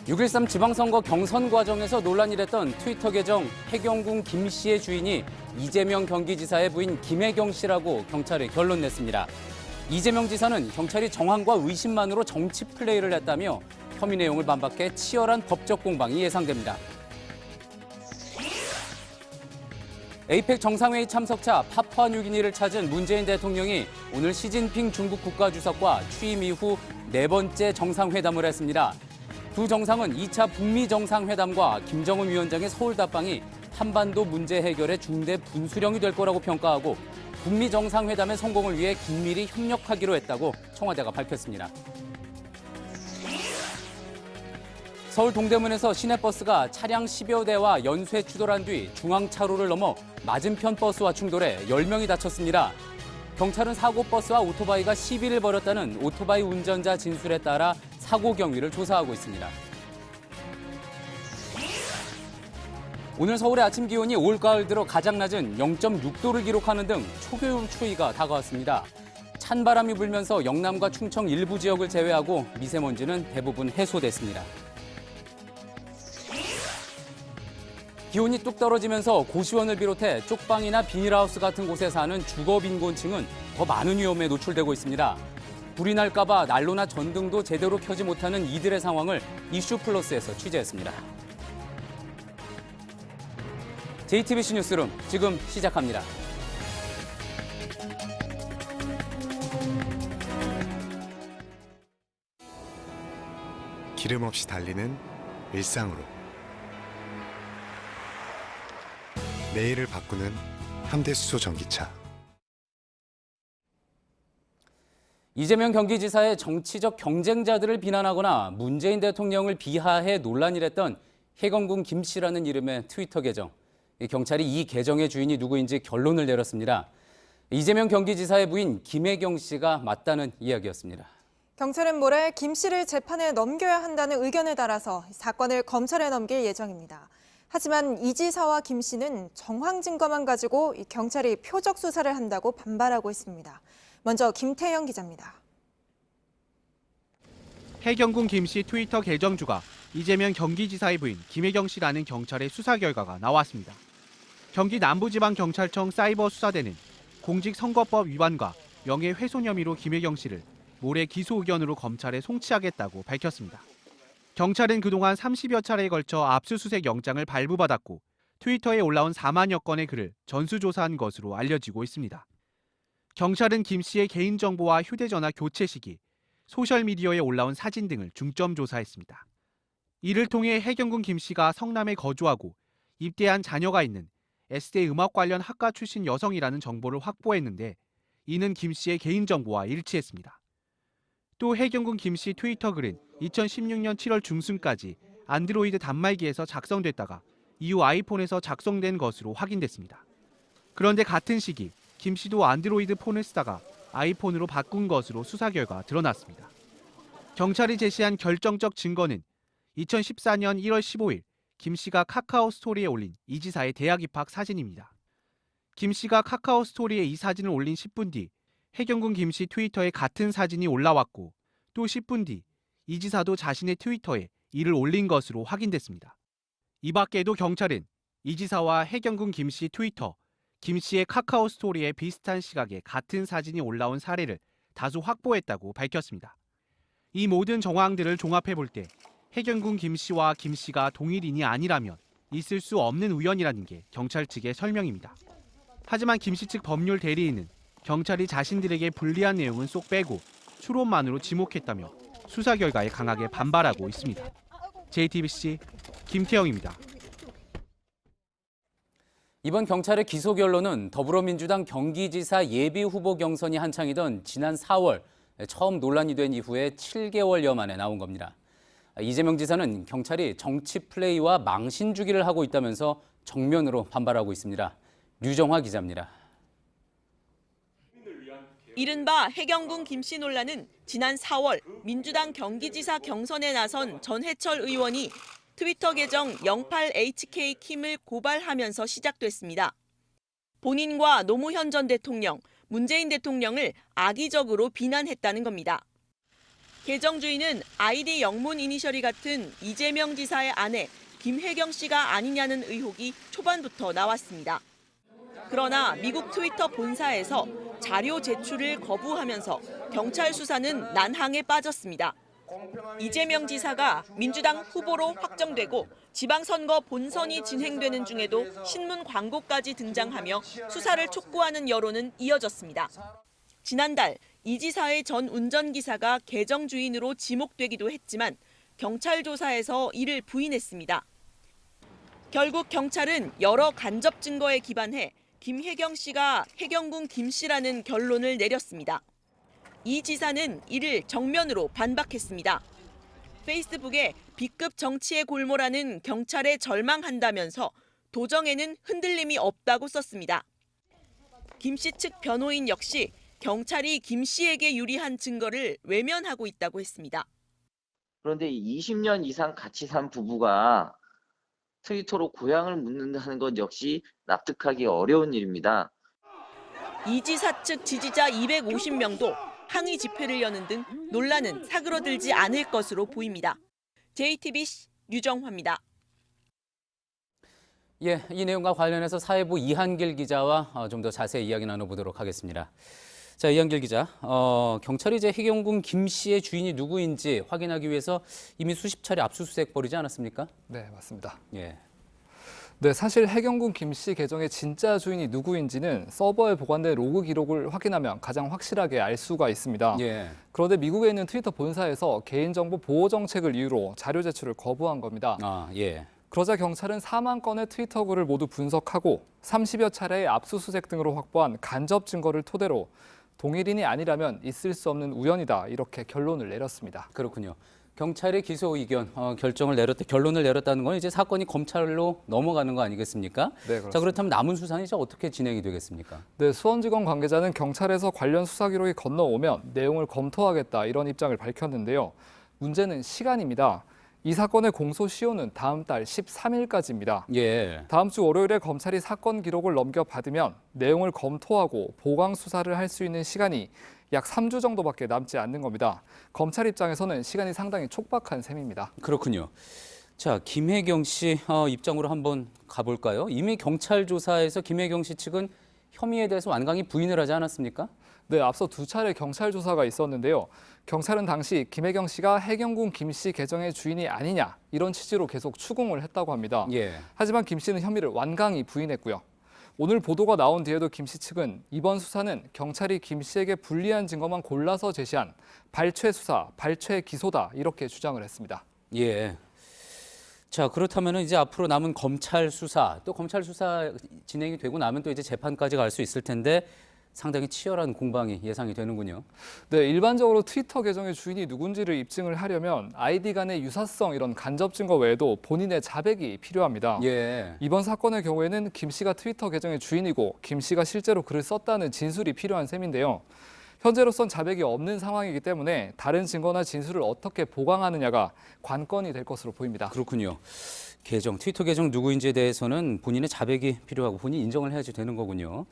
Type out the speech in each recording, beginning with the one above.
6.13 지방선거 경선 과정에서 논란이 됐던 트위터 계정 해경궁 김 씨의 주인이 이재명 경기지사의 부인 김혜경 씨라고 경찰이 결론 냈습니다. 이재명 지사는 경찰이 정황과 의심만으로 정치 플레이를 했다며 혐의 내용을 반박해 치열한 법적 공방이 예상됩니다. 에이펙 정상회의 참석차 파푸아뉴기니를 찾은 문재인 대통령이 오늘 시진핑 중국 국가주석과 취임 이후 네 번째 정상회담을 했습니다. 두 정상은 2차 북미 정상회담과 김정은 위원장의 서울 답방이 한반도 문제 해결의 중대 분수령이 될 거라고 평가하고 북미 정상회담의 성공을 위해 긴밀히 협력하기로 했다고 청와대가 밝혔습니다. 서울 동대문에서 시내버스가 차량 10여 대와 연쇄 추돌한 뒤 중앙차로를 넘어 맞은편 버스와 충돌해 10명이 다쳤습니다. 경찰은 사고 버스와 오토바이가 시비를 벌였다는 오토바이 운전자 진술에 따라 사고 경위를 조사하고 있습니다. 오늘 서울의 아침 기온이 올가을 들어 가장 낮은 0.6도를 기록하는 등 초겨울 추위가 다가왔습니다. 찬바람이 불면서 영남과 충청 일부 지역을 제외하고 미세먼지는 대부분 해소됐습니다. 기온이 뚝 떨어지면서 고시원을 비롯해 쪽방이나 비닐하우스 같은 곳에 사는 주거빈곤층은 더 많은 위험에 노출되고 있습니다. 불이 날까 봐 난로나 전등도 제대로 켜지 못하는 이들의 상황을 이슈플러스에서 취재했습니다. JTBC 뉴스룸 지금 시작합니다. 기름 없이 달리는 일상으로 내일을 바꾸는 현대수소 전기차. 이재명 경기지사의 정치적 경쟁자들을 비난하거나 문재인 대통령을 비하해 논란이 됐던 해경궁 김 씨라는 이름의 트위터 계정. 경찰이 이 계정의 주인이 누구인지 결론을 내렸습니다. 이재명 경기지사의 부인 김혜경 씨가 맞다는 이야기였습니다. 경찰은 모레 김 씨를 재판에 넘겨야 한다는 의견에 따라서 사건을 검찰에 넘길 예정입니다. 하지만 이 지사와 김 씨는 정황 증거만 가지고 경찰이 표적 수사를 한다고 반발하고 있습니다. 먼저 김태영 기자입니다. 해경궁 김 씨 트위터 계정주가 이재명 경기지사의 부인 김혜경 씨라는 경찰의 수사 결과가 나왔습니다. 경기 남부지방경찰청 사이버수사대는 공직선거법 위반과 명예훼손 혐의로 김혜경 씨를 모레 기소 의견으로 검찰에 송치하겠다고 밝혔습니다. 경찰은 그동안 30여 차례에 걸쳐 압수수색 영장을 발부받았고 트위터에 올라온 4만여 건의 글을 전수조사한 것으로 알려지고 있습니다. 경찰은 김 씨의 개인정보와 휴대전화 교체 시기, 소셜미디어에 올라온 사진 등을 중점 조사했습니다. 이를 통해 해경궁 김 씨가 성남에 거주하고 입대한 자녀가 있는 S대 음악 관련 학과 출신 여성이라는 정보를 확보했는데 이는 김 씨의 개인정보와 일치했습니다. 또 해경궁 김 씨 트위터 글은 2016년 7월 중순까지 안드로이드 단말기에서 작성됐다가 이후 아이폰에서 작성된 것으로 확인됐습니다. 그런데 같은 시기 김 씨도 안드로이드 폰을 쓰다가 아이폰으로 바꾼 것으로 수사 결과 드러났습니다. 경찰이 제시한 결정적 증거는 2014년 1월 15일 김 씨가 카카오 스토리에 올린 이 지사의 대학 입학 사진입니다. 김 씨가 카카오 스토리에 이 사진을 올린 10분 뒤 해경궁 김 씨 트위터에 같은 사진이 올라왔고 또 10분 뒤 이 지사도 자신의 트위터에 이를 올린 것으로 확인됐습니다. 이 밖에도 경찰은 이 지사와 해경궁 김 씨 트위터, 김 씨의 카카오 스토리에 비슷한 시각에 같은 사진이 올라온 사례를 다수 확보했다고 밝혔습니다. 이 모든 정황들을 종합해 볼 때 해경궁 김 씨와 김 씨가 동일인이 아니라면 있을 수 없는 우연이라는 게 경찰 측의 설명입니다. 하지만 김 씨 측 법률 대리인은 경찰이 자신들에게 불리한 내용은 쏙 빼고 추론만으로 지목했다며 수사 결과에 강하게 반발하고 있습니다. JTBC 김태영입니다. 이번 경찰의 기소 결론은 더불어민주당 경기지사 예비후보 경선이 한창이던 지난 4월 처음 논란이 된 이후에 7개월여 만에 나온 겁니다. 이재명 지사는 경찰이 정치 플레이와 망신 주기를 하고 있다면서 정면으로 반발하고 있습니다. 류정화 기자입니다. 이른바 해경궁 김 씨 논란은 지난 4월 민주당 경기지사 경선에 나선 전해철 의원이 트위터 계정 08HK킴을 고발하면서 시작됐습니다. 본인과 노무현 전 대통령, 문재인 대통령을 악의적으로 비난했다는 겁니다. 개정주의는 아이디 영문 이니셜이 같은 이재명 지사의 아내 김혜경 씨가 아니냐는 의혹이 초반부터 나왔습니다. 그러나 미국 트위터 본사에서 자료 제출을 거부하면서 경찰 수사는 난항에 빠졌습니다. 이재명 지사가 민주당 후보로 확정되고 지방선거 본선이 진행되는 중에도 신문 광고까지 등장하며 수사를 촉구하는 여론은 이어졌습니다. 지난달 이 지사의 전 운전기사가 계정 주인으로 지목되기도 했지만 경찰 조사에서 이를 부인했습니다. 결국 경찰은 여러 간접 증거에 기반해 김혜경 씨가 해경군 김 씨라는 결론을 내렸습니다. 이 지사는 이를 정면으로 반박했습니다. 페이스북에 B급 정치의 골몰하는 경찰에 절망한다면서 도정에는 흔들림이 없다고 썼습니다. 김 씨 측 변호인 역시 경찰이 김 씨에게 유리한 증거를 외면하고 있다고 했습니다. 그런데 20년 이상 같이 산 부부가 트위터로 고향을 묻는다는 것 역시 납득하기 어려운 일입니다. 이 지사 측 지지자 250명도 항의 집회를 여는 등 논란은 사그러들지 않을 것으로 보입니다. JTBC 유정화입니다. 예, 이 내용과 관련해서 사회부 이한길 기자와 좀 더 자세히 이야기 나눠보도록 하겠습니다. 자, 이한길 기자, 경찰이 이제 해경군 김 씨의 주인이 누구인지 확인하기 위해서 이미 수십 차례 압수수색 벌이지 않았습니까? 네, 맞습니다. 예. 네, 사실 해경군 김 씨 계정의 진짜 주인이 누구인지는 서버에 보관된 로그 기록을 확인하면 가장 확실하게 알 수가 있습니다. 예. 그런데 미국에 있는 트위터 본사에서 개인정보 보호 정책을 이유로 자료 제출을 거부한 겁니다. 아, 예. 그러자 경찰은 4만 건의 트위터 글을 모두 분석하고 30여 차례의 압수수색 등으로 확보한 간접 증거를 토대로 동일인이 아니라면 있을 수 없는 우연이다, 이렇게 결론을 내렸습니다. 그렇군요. 경찰의 기소 의견 결론을 내렸다는 건 이제 사건이 검찰로 넘어가는 거 아니겠습니까? 네, 그렇습니다. 자, 그렇다면 남은 수사는 이제 어떻게 진행이 되겠습니까? 네, 수원지검 관계자는 경찰에서 관련 수사 기록이 건너오면 내용을 검토하겠다, 이런 입장을 밝혔는데요. 문제는 시간입니다. 이 사건의 공소시효는 다음 달 13일까지입니다. 예. 다음 주 월요일에 검찰이 사건 기록을 넘겨받으면 내용을 검토하고 보강 수사를 할 수 있는 시간이 약 3주 정도밖에 남지 않는 겁니다. 검찰 입장에서는 시간이 상당히 촉박한 셈입니다. 그렇군요. 자, 김혜경 씨 입장으로 한번 가볼까요? 이미 경찰 조사에서 김혜경 씨 측은 혐의에 대해서 완강히 부인을 하지 않았습니까? 네, 앞서 2차례 경찰 조사가 있었는데요. 경찰은 당시 김혜경 씨가 해경군 김 씨 계정의 주인이 아니냐, 이런 취지로 계속 추궁을 했다고 합니다. 예. 하지만 김 씨는 혐의를 완강히 부인했고요. 오늘 보도가 나온 뒤에도 김 씨 측은 이번 수사는 경찰이 김 씨에게 불리한 증거만 골라서 제시한 발췌 수사, 발췌 기소다, 이렇게 주장을 했습니다. 예. 자, 그렇다면 이제 앞으로 남은 검찰 수사, 또 검찰 수사 진행이 되고 나면 또 이제 재판까지 갈 수 있을 텐데 상당히 치열한 공방이 예상이 되는군요. 네, 일반적으로 트위터 계정의 주인이 누군지를 입증을 하려면 아이디 간의 유사성, 이런 간접 증거 외에도 본인의 자백이 필요합니다. 예. 이번 사건의 경우에는 김 씨가 트위터 계정의 주인이고 김 씨가 실제로 글을 썼다는 진술이 필요한 셈인데요. 현재로선 자백이 없는 상황이기 때문에 다른 증거나 진술을 어떻게 보강하느냐가 관건이 될 것으로 보입니다. 그렇군요. 트위터 계정 누구인지에 대해서는 본인의 자백이 필요하고 본인이 인정을 해야지 되는 거군요.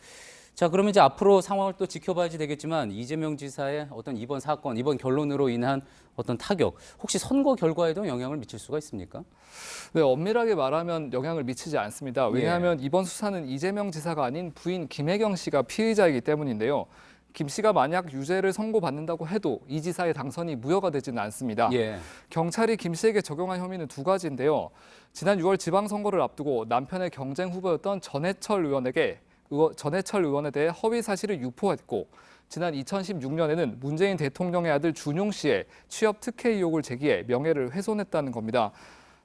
자, 그러면 이제 앞으로 상황을 또 지켜봐야지 되겠지만 이재명 지사의 어떤 이번 사건, 이번 결론으로 인한 어떤 타격, 혹시 선거 결과에도 영향을 미칠 수가 있습니까? 네, 엄밀하게 말하면 영향을 미치지 않습니다. 왜냐하면 이번 수사는 이재명 지사가 아닌 부인 김혜경 씨가 피의자이기 때문인데요. 김 씨가 만약 유죄를 선고받는다고 해도 이 지사의 당선이 무효가 되지는 않습니다. 예. 경찰이 김 씨에게 적용한 혐의는 두 가지인데요. 지난 6월 지방선거를 앞두고 남편의 경쟁 후보였던 전해철 의원에 대해 허위 사실을 유포했고, 지난 2016년에는 문재인 대통령의 아들 준용 씨의 취업 특혜 의혹을 제기해 명예를 훼손했다는 겁니다.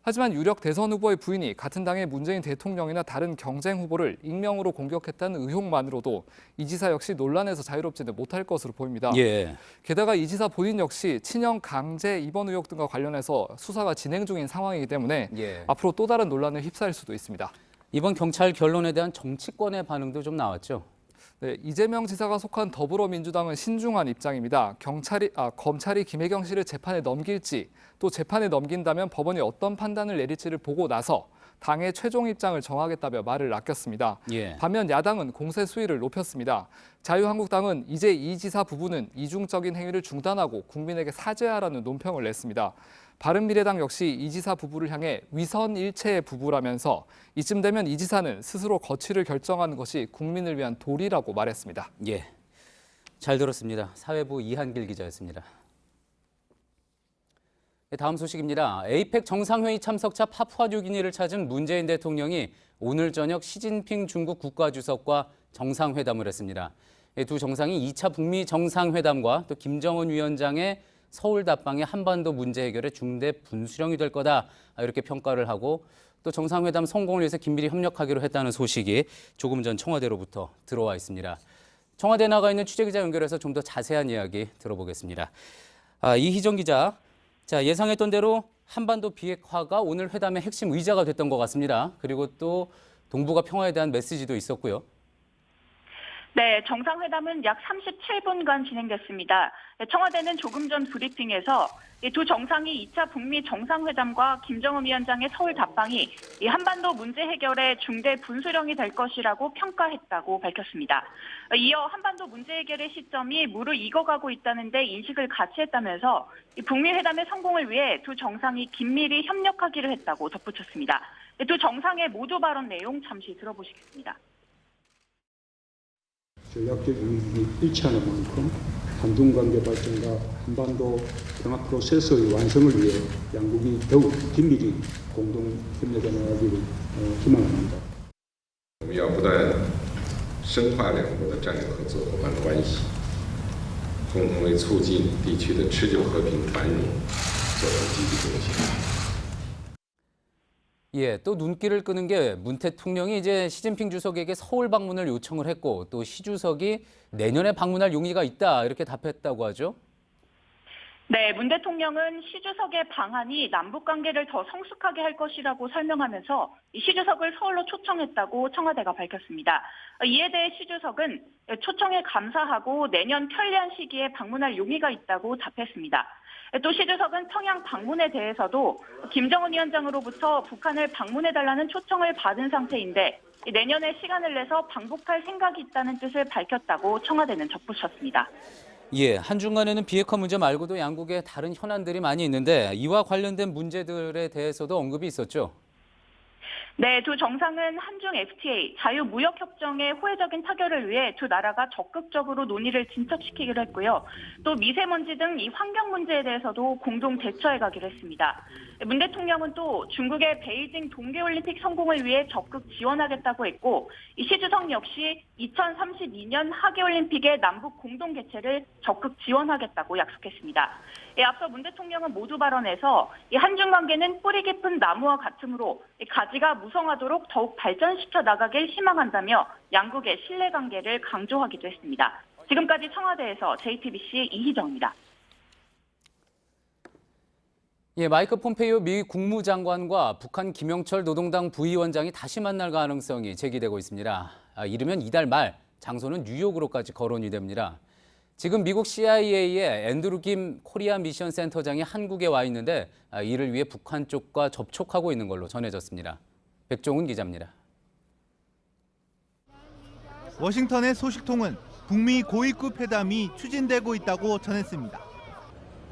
하지만 유력 대선 후보의 부인이 같은 당의 문재인 대통령이나 다른 경쟁 후보를 익명으로 공격했다는 의혹만으로도 이 지사 역시 논란에서 자유롭지는 못할 것으로 보입니다. 예. 게다가 이 지사 본인 역시 친형 강제 입원 의혹 등과 관련해서 수사가 진행 중인 상황이기 때문에 예. 앞으로 또 다른 논란을 휩싸일 수도 있습니다. 이번 경찰 결론에 대한 정치권의 반응도 좀 나왔죠. 네, 이재명 지사가 속한 더불어민주당은 신중한 입장입니다. 검찰이 김혜경 씨를 재판에 넘길지, 또 재판에 넘긴다면 법원이 어떤 판단을 내릴지를 보고 나서 당의 최종 입장을 정하겠다며 말을 아꼈습니다. 예. 반면 야당은 공세 수위를 높였습니다. 자유한국당은 이제 이 지사 부부는 이중적인 행위를 중단하고 국민에게 사죄하라는 논평을 냈습니다. 바른미래당 역시 이 지사 부부를 향해 위선일체의 부부라면서 이쯤 되면 이 지사는 스스로 거취를 결정하는 것이 국민을 위한 도리라고 말했습니다. 예. 잘 들었습니다. 사회부 이한길 기자였습니다. 다음 소식입니다. 에이펙 정상회의 참석차 파푸아뉴기니를 찾은 문재인 대통령이 오늘 저녁 시진핑 중국 국가주석과 정상회담을 했습니다. 두 정상이 2차 북미 정상회담과 또 김정은 위원장의 서울 답방이 한반도 문제 해결의 중대 분수령이 될 거다 이렇게 평가를 하고 또 정상회담 성공을 위해서 긴밀히 협력하기로 했다는 소식이 조금 전 청와대로부터 들어와 있습니다. 청와대에 나가 있는 취재기자 연결해서 좀 더 자세한 이야기 들어보겠습니다. 이희정 기자, 자, 예상했던 대로 한반도 비핵화가 오늘 회담의 핵심 의자가 됐던 것 같습니다. 그리고 또 동북아 평화에 대한 메시지도 있었고요. 네, 정상회담은 약 37분간 진행됐습니다. 청와대는 조금 전 브리핑에서 두 정상이 2차 북미 정상회담과 김정은 위원장의 서울 답방이 한반도 문제 해결의 중대 분수령이 될 것이라고 평가했다고 밝혔습니다. 이어 한반도 문제 해결의 시점이 무르익어가고 있다는 데 인식을 같이 했다면서 북미 회담의 성공을 위해 두 정상이 긴밀히 협력하기로 했다고 덧붙였습니다. 두 정상의 모두 발언 내용 잠시 들어보시겠습니다. 전략적 이익이 일치하는 만큼 한중 관계 발전과 한반도 평화 프로세스의 완성을 위해 양국이 더욱 긴밀히 공동 협력해 나가기를 희망합니다. 我们要不断深化两国的战略合作伙伴关系，共同为促进地区的持久和平繁荣做出积极贡献。 예, 또 눈길을 끄는 게 문 대통령이 이제 시진핑 주석에게 서울 방문을 요청을 했고 또 시 주석이 내년에 방문할 용의가 있다 이렇게 답했다고 하죠. 네, 문 대통령은 시 주석의 방한이 남북 관계를 더 성숙하게 할 것이라고 설명하면서 시 주석을 서울로 초청했다고 청와대가 밝혔습니다. 이에 대해 시 주석은 초청에 감사하고 내년 편리한 시기에 방문할 용의가 있다고 답했습니다. 또 시 주석은 평양 방문에 대해서도 김정은 위원장으로부터 북한을 방문해달라는 초청을 받은 상태인데 내년에 시간을 내서 방북할 생각이 있다는 뜻을 밝혔다고 청와대는 덧붙였습니다. 예, 한중 간에는 비핵화 문제 말고도 양국의 다른 현안들이 많이 있는데 이와 관련된 문제들에 대해서도 언급이 있었죠. 네, 두 정상은 한중 FTA, 자유무역협정의 호혜적인 타결을 위해 두 나라가 적극적으로 논의를 진척시키기로 했고요. 또 미세먼지 등 이 환경 문제에 대해서도 공동 대처해 가기로 했습니다. 문 대통령은 또 중국의 베이징 동계올림픽 성공을 위해 적극 지원하겠다고 했고 시 주석 역시 2032년 하계올림픽의 남북 공동 개최를 적극 지원하겠다고 약속했습니다. 앞서 문 대통령은 모두 발언에서 한중 관계는 뿌리 깊은 나무와 같으므로 가지가 무성하도록 더욱 발전시켜 나가길 희망한다며 양국의 신뢰관계를 강조하기도 했습니다. 지금까지 청와대에서 JTBC 이희정입니다. 예, 마이크 폼페이오 미 국무장관과 북한 김영철 노동당 부위원장이 다시 만날 가능성이 제기되고 있습니다. 이르면 이달 말, 장소는 뉴욕으로까지 거론이 됩니다. 지금 미국 CIA의 앤드루 김 코리아 미션 센터장이 한국에 와 있는데 이를 위해 북한 쪽과 접촉하고 있는 걸로 전해졌습니다. 백종훈 기자입니다. 워싱턴의 소식통은 북미 고위급 회담이 추진되고 있다고 전했습니다.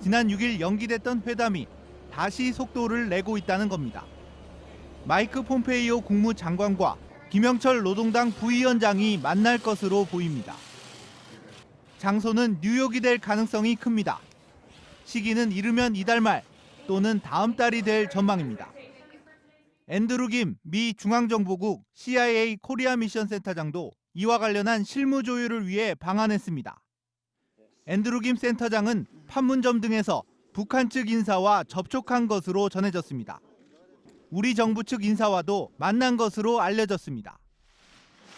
지난 6일 연기됐던 회담이 다시 속도를 내고 있다는 겁니다. 마이크 폼페이오 국무장관과 김영철 노동당 부위원장이 만날 것으로 보입니다. 장소는 뉴욕이 될 가능성이 큽니다. 시기는 이르면 이달 말 또는 다음 달이 될 전망입니다. 앤드루 김 미 중앙정보국 CIA 코리아 미션 센터장도 이와 관련한 실무 조율을 위해 방한했습니다. 앤드루 김 센터장은 판문점 등에서 북한 측 인사와 접촉한 것으로 전해졌습니다. 우리 정부 측 인사와도 만난 것으로 알려졌습니다.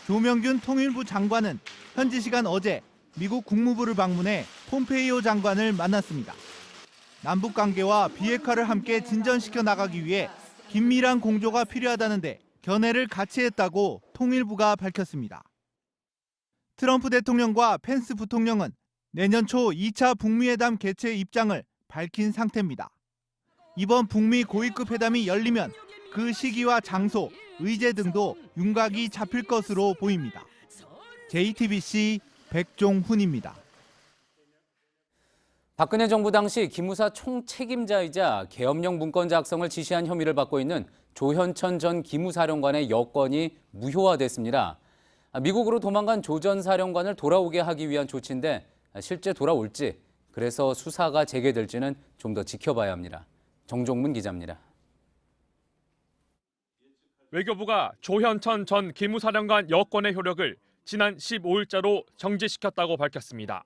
조명균 통일부 장관은 현지 시간 어제 미국 국무부를 방문해 폼페이오 장관을 만났습니다. 남북 관계와 비핵화를 함께 진전시켜 나가기 위해 긴밀한 공조가 필요하다는데 견해를 같이 했다고 통일부가 밝혔습니다. 트럼프 대통령과 펜스 부통령은 내년 초 2차 북미 회담 개최 입장을 밝힌 상태입니다. 이번 북미 고위급 회담이 열리면 그 시기와 장소, 의제 등도 윤곽이 잡힐 것으로 보입니다. JTBC 백종훈입니다. 박근혜 정부 당시 기무사 총책임자이자 계엄령 문건 작성을 지시한 혐의를 받고 있는 조현천 전 기무사령관의 여권이 무효화됐습니다. 미국으로 도망간 조 전 사령관을 돌아오게 하기 위한 조치인데 실제 돌아올지, 그래서 수사가 재개될지는 좀 더 지켜봐야 합니다. 정종문 기자입니다. 외교부가 조현천 전 기무사령관 여권의 효력을 지난 15일자로 정지시켰다고 밝혔습니다.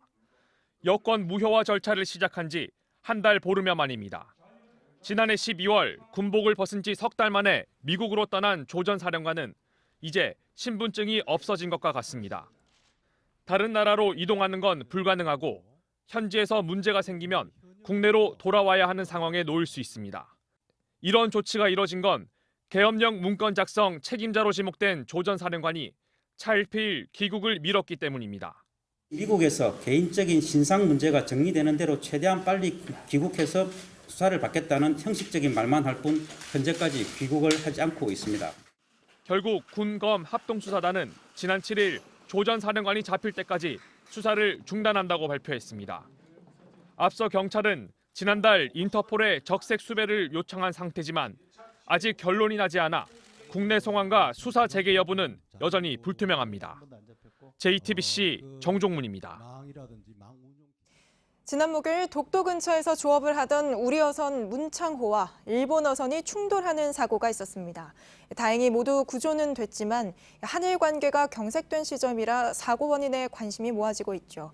여권 무효화 절차를 시작한 지 한 달 보름여 만입니다. 지난해 12월 군복을 벗은 지 석 달 만에 미국으로 떠난 조 전 사령관은 이제 신분증이 없어진 것과 같습니다. 다른 나라로 이동하는 건 불가능하고 현지에서 문제가 생기면 국내로 돌아와야 하는 상황에 놓일 수 있습니다. 이런 조치가 이뤄진 건 계엄령 문건 작성 책임자로 지목된 조 전 사령관이 차일피일 귀국을 미뤘기 때문입니다. 미국에서 개인적인 신상 문제가 정리되는 대로 최대한 빨리 귀국해서 수사를 받겠다는 형식적인 말만 할 뿐 현재까지 귀국을 하지 않고 있습니다. 결국 군검 합동수사단은 지난 7일 조 전 사령관이 잡힐 때까지 수사를 중단한다고 발표했습니다. 앞서 경찰은 지난달 인터폴에 적색 수배를 요청한 상태지만 아직 결론이 나지 않아 국내 송환과 수사 재개 여부는 여전히 불투명합니다. JTBC 정종문입니다. 지난 목요일 독도 근처에서 조업을 하던 우리 어선 문창호와 일본 어선이 충돌하는 사고가 있었습니다. 다행히 모두 구조는 됐지만 한일 관계가 경색된 시점이라 사고 원인에 관심이 모아지고 있죠.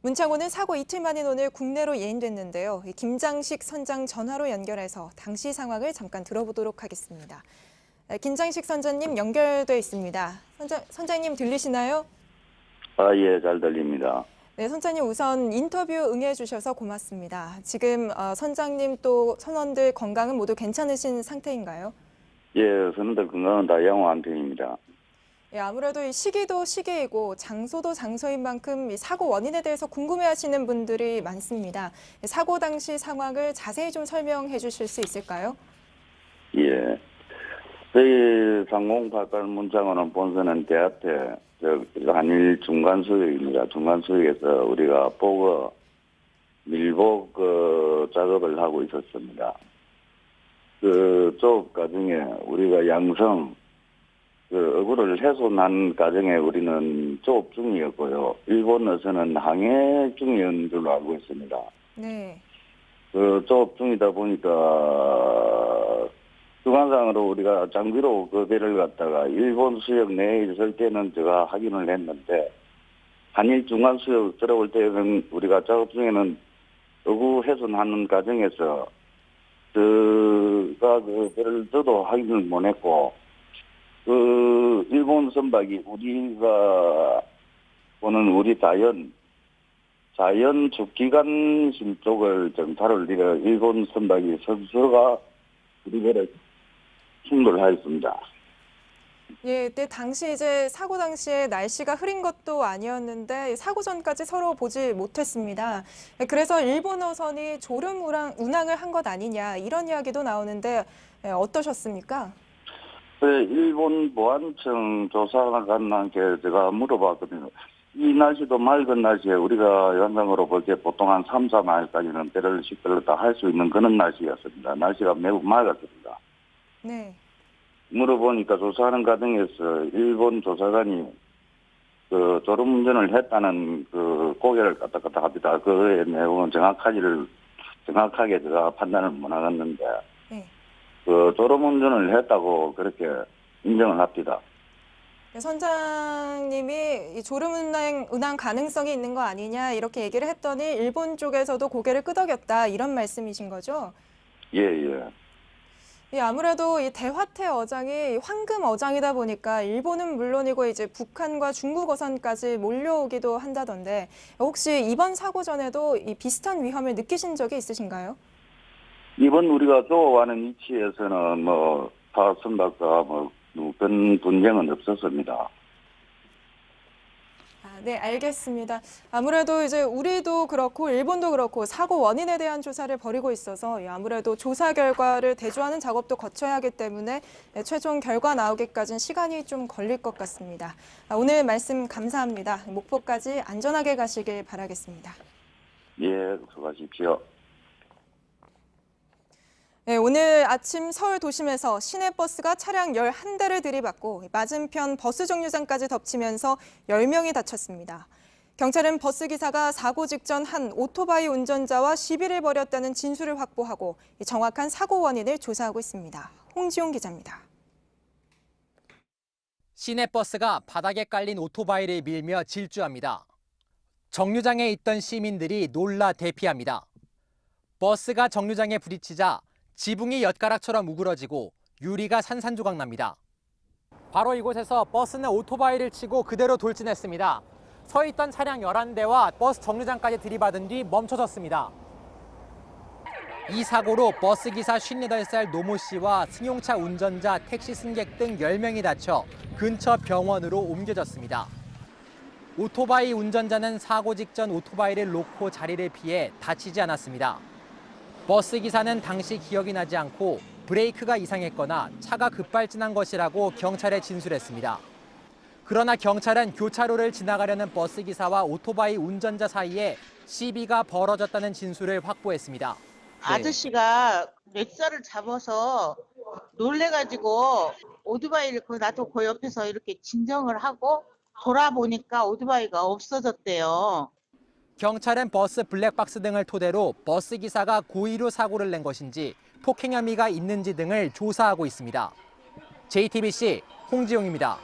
문창호는 사고 이틀 만인 오늘 국내로 예인됐는데요. 김장식 선장 전화로 연결해서 당시 상황을 잠깐 들어보도록 하겠습니다. 김장식 선장님 연결돼 있습니다. 선장님 들리시나요? 예, 잘 들립니다. 네, 선장님 우선 인터뷰 응해주셔서 고맙습니다. 지금 선장님 또 선원들 건강은 모두 괜찮으신 상태인가요? 예, 선원들 건강은 다 양호한 편입니다. 예, 아무래도 이 시기도 시기이고 장소도 장소인 만큼 이 사고 원인에 대해서 궁금해하시는 분들이 많습니다. 사고 당시 상황을 자세히 좀 설명해 주실 수 있을까요? 예, 저희 상공팔팔 문창호는 본선은 대하태 한일 중간수역입니다. 중간수역에서 우리가 보고 밀복 작업을 하고 있었습니다. 그 조업 과정에 우리가 양성 어구를 훼손한 과정에 우리는 조업 중이었고요. 일본에서는 항해 중이었는 걸로 알고 있습니다. 네. 조업 중이다 보니까 주관상으로 우리가 장비로 그 배를 갖다가 일본 수역 내에 있을 때는 제가 확인을 했는데 한일 중간 수역 들어올 때는 우리가 작업 중에는 어구 훼손하는 과정에서 제가 그 배를 저도 확인을 못했고 그 일본 선박이 우리가 보는 우리 자연 주기관실 쪽을 정찰을 내려 일본 선박이 스스로가 우리 배를 충돌하였습니다. 예, 그때 당시 이제 사고 당시에 날씨가 흐린 것도 아니었는데 사고 전까지 서로 보지 못했습니다. 그래서 일본 어선이 졸음 운항을 한 것 아니냐 이런 이야기도 나오는데 어떠셨습니까? 네, 일본 보안청 조사관한테 제가 물어봤거든요. 이 날씨도 맑은 날씨에 우리가 현상으로 볼 때 보통 한 3, 4마일까지는 배를 시끌렀다 할 수 있는 그런 날씨였습니다. 날씨가 매우 맑았습니다. 네. 물어보니까 조사하는 과정에서 일본 조사관이 그 졸음 운전을 했다는 그 고개를 까딱까딱 합니다. 그의 내용은 정확하게 제가 판단을 못 하겠는데, 네. 그 졸음 운전을 했다고 그렇게 인정을 합니다. 선장님이 이 졸음 운항 가능성이 있는 거 아니냐 이렇게 얘기를 했더니 일본 쪽에서도 고개를 끄덕였다 이런 말씀이신 거죠? 예, 예. 예, 아무래도 이 대화태 어장이 황금 어장이다 보니까 일본은 물론이고 이제 북한과 중국 어선까지 몰려오기도 한다던데 혹시 이번 사고 전에도 이 비슷한 위험을 느끼신 적이 있으신가요? 이번 우리가 조업하는 위치에서는 뭐 사선박과 뭐 그런 분쟁은 없었습니다. 네, 알겠습니다. 아무래도 이제 우리도 그렇고 일본도 그렇고 사고 원인에 대한 조사를 벌이고 있어서 아무래도 조사 결과를 대조하는 작업도 거쳐야 하기 때문에 최종 결과 나오기까지는 시간이 좀 걸릴 것 같습니다. 오늘 말씀 감사합니다. 목포까지 안전하게 가시길 바라겠습니다. 예, 수고하십시오. 네, 오늘 아침 서울 도심에서 시내버스가 차량 11대를 들이받고 맞은편 버스 정류장까지 덮치면서 10명이 다쳤습니다. 경찰은 버스 기사가 사고 직전 한 오토바이 운전자와 시비를 벌였다는 진술을 확보하고 정확한 사고 원인을 조사하고 있습니다. 홍지용 기자입니다. 시내버스가 바닥에 깔린 오토바이를 밀며 질주합니다. 정류장에 있던 시민들이 놀라 대피합니다. 버스가 정류장에 부딪히자 지붕이 엿가락처럼 우그러지고 유리가 산산조각 납니다. 바로 이곳에서 버스는 오토바이를 치고 그대로 돌진했습니다. 서 있던 차량 11대와 버스 정류장까지 들이받은 뒤 멈춰섰습니다. 이 사고로 버스기사 58살 노모 씨와 승용차 운전자, 택시 승객 등 10명이 다쳐 근처 병원으로 옮겨졌습니다. 오토바이 운전자는 사고 직전 오토바이를 놓고 자리를 피해 다치지 않았습니다. 버스 기사는 당시 기억이 나지 않고 브레이크가 이상했거나 차가 급발진한 것이라고 경찰에 진술했습니다. 그러나 경찰은 교차로를 지나가려는 버스 기사와 오토바이 운전자 사이에 시비가 벌어졌다는 진술을 확보했습니다. 아저씨가 렉서를 잡아서 놀래가지고 오토바이를 놔두고 그 옆에서 이렇게 진정을 하고 돌아보니까 오토바이가 없어졌대요. 경찰은 버스 블랙박스 등을 토대로 버스 기사가 고의로 사고를 낸 것인지 폭행 혐의가 있는지 등을 조사하고 있습니다. JTBC 홍지용입니다.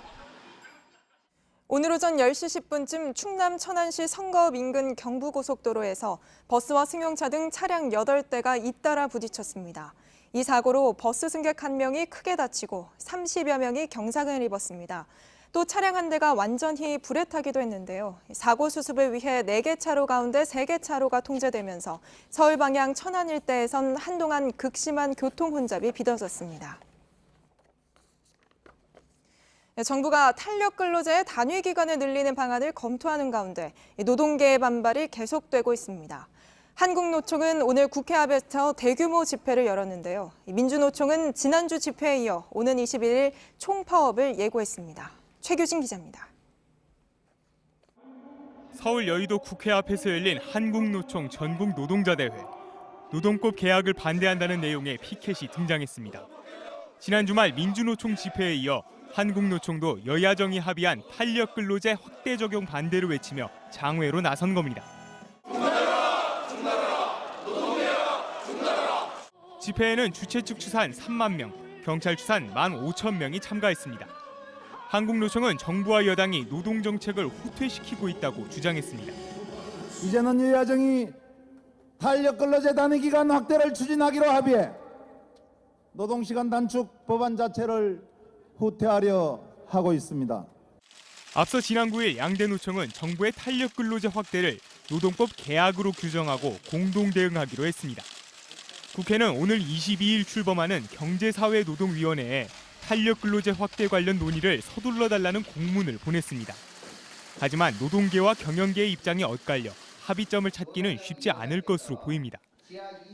오늘 오전 10시 10분쯤 충남 천안시 성거읍 인근 경부고속도로에서 버스와 승용차 등 차량 8대가 잇따라 부딪혔습니다. 이 사고로 버스 승객 1명이 크게 다치고 30여 명이 경상을 입었습니다. 또 차량 한 대가 완전히 불에 타기도 했는데요. 사고 수습을 위해 4개 차로 가운데 3개 차로가 통제되면서 서울 방향 천안 일대에선 한동안 극심한 교통 혼잡이 빚어졌습니다. 정부가 탄력 근로제의 단위 기간을 늘리는 방안을 검토하는 가운데 노동계의 반발이 계속되고 있습니다. 한국노총은 오늘 국회 앞에서 대규모 집회를 열었는데요. 민주노총은 지난주 집회에 이어 오는 21일 총파업을 예고했습니다. 최규진 기자입니다. 서울 여의도 국회 앞에서 열린 한국노총 전국 노동자 대회. 노동법 개혁을 반대한다는 내용의 피켓이 등장했습니다. 지난 주말 민주노총 집회에 이어 한국노총도 여야정이 합의한 탄력 근로제 확대 적용 반대를 외치며 장외로 나선 겁니다. 집회에는 주최 측 추산 3만 명, 경찰 추산 15,000명이 참가했습니다. 한국노총은 정부와 여당이 노동정책을 후퇴시키고 있다고 주장했습니다. 이제는 여야정이 탄력근로제 단위기간 확대를 추진하기로 합의해 노동시간 단축 법안 자체를 후퇴하려 하고 있습니다. 앞서 지난 9일 양대 노총은 정부의 탄력근로제 확대를 노동법 개혁으로 규정하고 공동 대응하기로 했습니다. 국회는 오늘 22일 출범하는 경제사회노동위원회에 탄력근로제 확대 관련 논의를 서둘러 달라는 공문을 보냈습니다. 하지만 노동계와 경영계의 입장이 엇갈려 합의점을 찾기는 쉽지 않을 것으로 보입니다.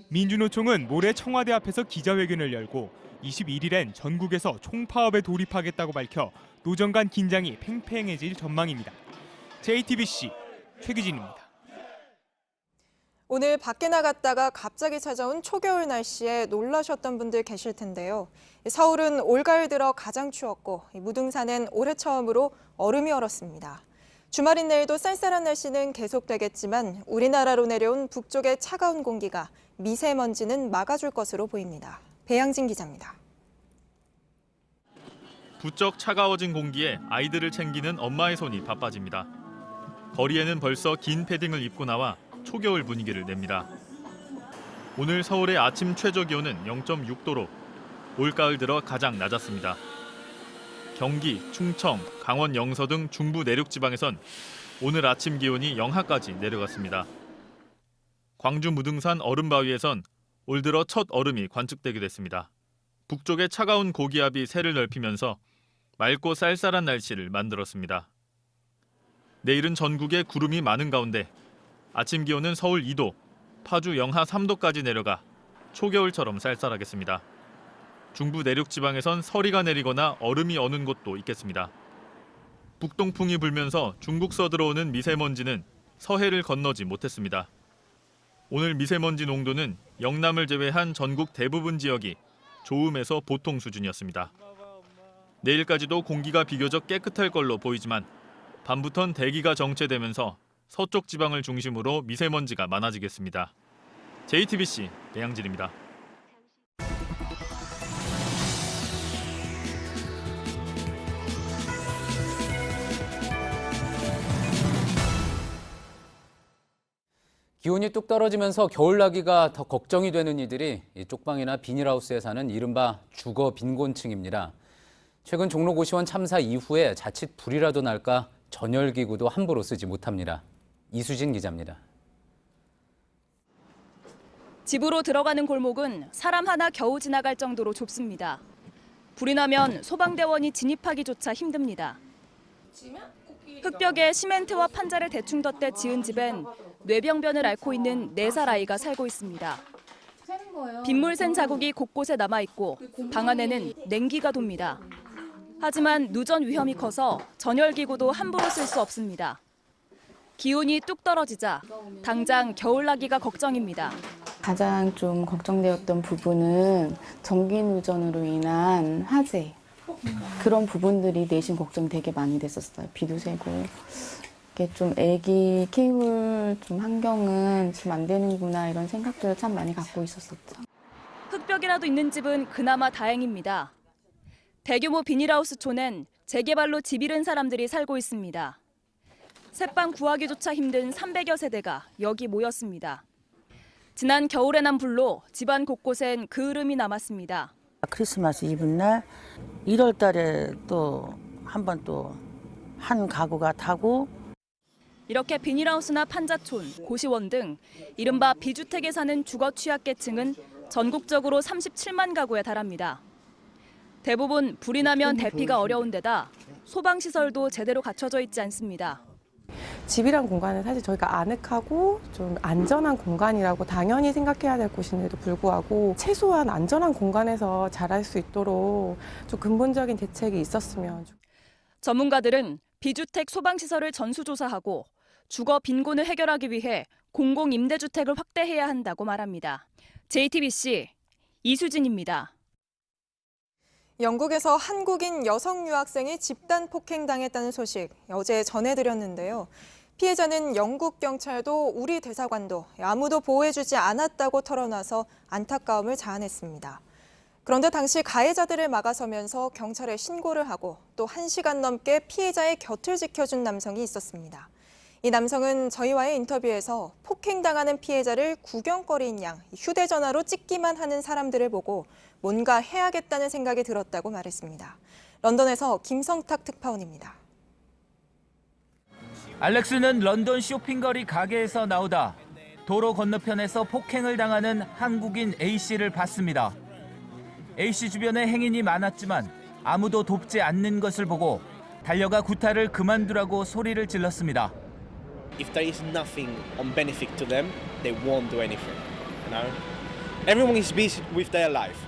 민주노총은 모레 청와대 앞에서 기자회견을 열고 21일엔 전국에서 총파업에 돌입하겠다고 밝혀 노정 간 긴장이 팽팽해질 전망입니다. JTBC 최규진입니다. 오늘 밖에 나갔다가 갑자기 찾아온 초겨울 날씨에 놀라셨던 분들 계실 텐데요. 서울은 올가을 들어 가장 추웠고 무등산엔 올해 처음으로 얼음이 얼었습니다. 주말인 내일도 쌀쌀한 날씨는 계속되겠지만 우리나라로 내려온 북쪽의 차가운 공기가 미세먼지는 막아줄 것으로 보입니다. 배양진 기자입니다. 부쩍 차가워진 공기에 아이들을 챙기는 엄마의 손이 바빠집니다. 거리에는 벌써 긴 패딩을 입고 나와 초겨울 분위기를 냅니다. 오늘 서울의 아침 최저 기온은 0.6도로 올가을 들어 가장 낮았습니다. 경기, 충청, 강원 영서 등 중부 내륙 지방에선 오늘 아침 기온이 영하까지 내려갔습니다. 광주 무등산 얼음바위에선 올 들어 첫 얼음이 관측되기도 했습니다. 북쪽의 차가운 고기압이 세를 넓히면서 맑고 쌀쌀한 날씨를 만들었습니다. 내일은 전국에 구름이 많은 가운데 아침 기온은 서울 2도, 파주 영하 3도까지 내려가 초겨울처럼 쌀쌀하겠습니다. 중부 내륙 지방에선 서리가 내리거나 얼음이 어는 곳도 있겠습니다. 북동풍이 불면서 중국서 들어오는 미세먼지는 서해를 건너지 못했습니다. 오늘 미세먼지 농도는 영남을 제외한 전국 대부분 지역이 좋음에서 보통 수준이었습니다. 내일까지도 공기가 비교적 깨끗할 걸로 보이지만 밤부턴 대기가 정체되면서 서쪽 지방을 중심으로 미세먼지가 많아지겠습니다. JTBC 배양진입니다. 기온이 뚝 떨어지면서 겨울나기가 더 걱정이 되는 이들이 쪽방이나 비닐하우스에 사는 이른바 주거 빈곤층입니다. 최근 종로고시원 참사 이후에 자칫 불이라도 날까 전열기구도 함부로 쓰지 못합니다. 이수진 기자입니다. 집으로 들어가는 골목은 사람 하나 겨우 지나갈 정도로 좁습니다. 불이 나면 소방대원이 진입하기조차 힘듭니다. 흙벽에 시멘트와 판자를 대충 덧대 지은 집엔 뇌병변을 앓고 있는 4살 아이가 살고 있습니다. 빗물 샌 자국이 곳곳에 남아있고 방 안에는 냉기가 돕니다. 하지만 누전 위험이 커서 전열기구도 함부로 쓸 수 없습니다. 기온이 뚝 떨어지자 당장 겨울나기가 걱정입니다. 가장 좀 걱정되었던 부분은 전기 누전으로 인한 화재, 그런 부분들이 내심 걱정이 되게 많이 됐었어요. 비도 새고. 이게 좀 애기 키울 좀 환경은 지금 안 되는구나 이런 생각들을 참 많이 갖고 있었었죠. 흙벽이라도 있는 집은 그나마 다행입니다. 대규모 비닐하우스촌엔 재개발로 집 잃은 사람들이 살고 있습니다. 새빵 구하기조차 힘든 300여 세대가 여기 모였습니다. 지난 겨울에 난 불로 집안 곳곳엔 그을음이 남았습니다. 크리스마스 이브날 1월 달에 또 한 번 또 한 가구가 타고 이렇게 비닐하우스나 판자촌, 고시원 등 이른바 비주택에 사는 주거 취약계층은 전국적으로 37만 가구에 달합니다. 대부분 불이 나면 대피가 어려운 데다 소방시설도 제대로 갖춰져 있지 않습니다. 집이란 공간은 사실 저희가 아늑하고 좀 안전한 공간이라고 당연히 생각해야 될 곳인데도 불구하고 최소한 안전한 공간에서 자랄 수 있도록 좀 근본적인 대책이 있었으면. 전문가들은 비주택 소방시설을 전수조사하고 주거 빈곤을 해결하기 위해 공공임대주택을 확대해야 한다고 말합니다. JTBC 이수진입니다. 영국에서 한국인 여성 유학생이 집단 폭행당했다는 소식 어제 전해드렸는데요. 피해자는 영국 경찰도 우리 대사관도 아무도 보호해주지 않았다고 털어놔서 안타까움을 자아냈습니다. 그런데 당시 가해자들을 막아서면서 경찰에 신고를 하고 또 1시간 넘게 피해자의 곁을 지켜준 남성이 있었습니다. 이 남성은 저희와의 인터뷰에서 폭행당하는 피해자를 구경거리인 양 휴대전화로 찍기만 하는 사람들을 보고 뭔가 해야겠다는 생각이 들었다고 말했습니다. 런던에서 김성탁 특파원입니다. 알렉스는 런던 쇼핑거리 가게에서 나오다 도로 건너편에서 폭행을 당하는 한국인 A씨를 봤습니다. A씨 주변에 행인이 많았지만 아무도 돕지 않는 것을 보고 달려가 구타를 그만두라고 소리를 질렀습니다. If there is nothing on benefit to them, they won't do anything. You know? Everyone is busy with their life.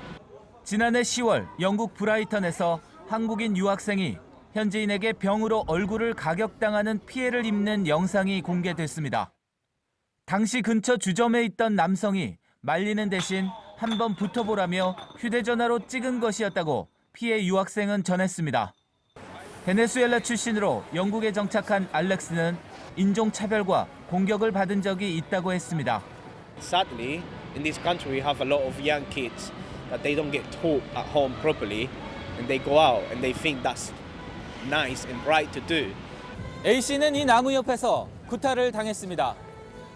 지난해 10월 영국 브라이턴에서 한국인 유학생이 현지인에게 병으로 얼굴을 가격당하는 피해를 입는 영상이 공개됐습니다. 당시 근처 주점에 있던 남성이 말리는 대신 한번 붙어보라며 휴대전화로 찍은 것이었다고 피해 유학생은 전했습니다. 베네수엘라 출신으로 영국에 정착한 알렉스는 인종차별과 공격을 받은 적이 있다고 했습니다. Sadly, in this country we have a lot of young kids that they don't get taught at home properly and they go out and they think that's nice and right to do. A씨는 이 나무 옆에서 구타를 당했습니다.